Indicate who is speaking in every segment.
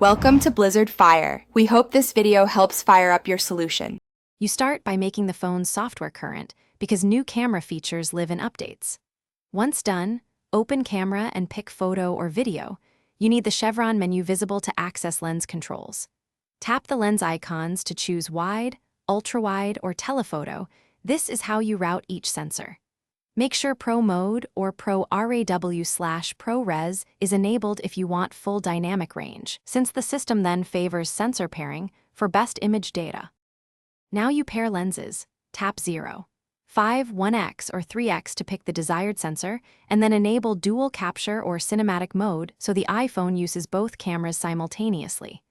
Speaker 1: Welcome to Blizzard Fire. We hope this video helps fire up your solution.
Speaker 2: You start by making the phone's software current because new camera features live in updates. Once done, open Camera and pick Photo or Video. You need the chevron menu visible to access lens controls. Tap the lens icons to choose Wide, Ultra-Wide, or Telephoto. This is how you route each sensor. Make sure Pro Mode or Pro RAW/ProRes is enabled if you want full dynamic range, since the system then favors sensor pairing for best image data. Now you pair lenses. Tap 0, 5, 1x, or 3x to pick the desired sensor, and then enable dual capture or cinematic mode so the iPhone uses both cameras simultaneously.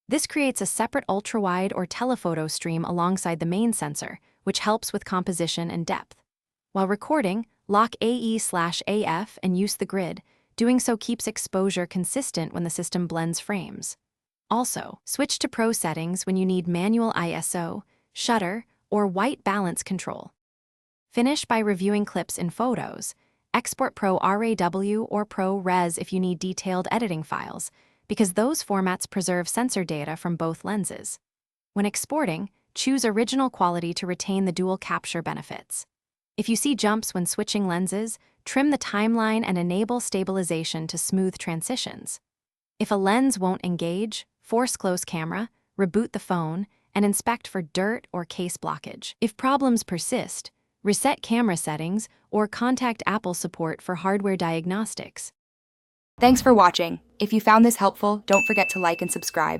Speaker 2: This creates a separate ultra-wide or telephoto stream alongside the main sensor, which helps with composition and depth. While recording, lock AE/AF and use the grid. Doing so keeps exposure consistent when the system blends frames. Also, switch to Pro settings when you need manual ISO, shutter, or white balance control. Finish by reviewing clips in Photos. Export Pro RAW or Pro Res if you need detailed editing files, because those formats preserve sensor data from both lenses. When exporting, choose Original Quality to retain the dual capture benefits. If you see jumps when switching lenses, trim the timeline and enable stabilization to smooth transitions. If a lens won't engage, force close camera, reboot the phone, and inspect for dirt or case blockage. If problems persist, reset camera settings or contact Apple support for hardware diagnostics.
Speaker 1: Thanks for watching. If you found this helpful, don't forget to like and subscribe.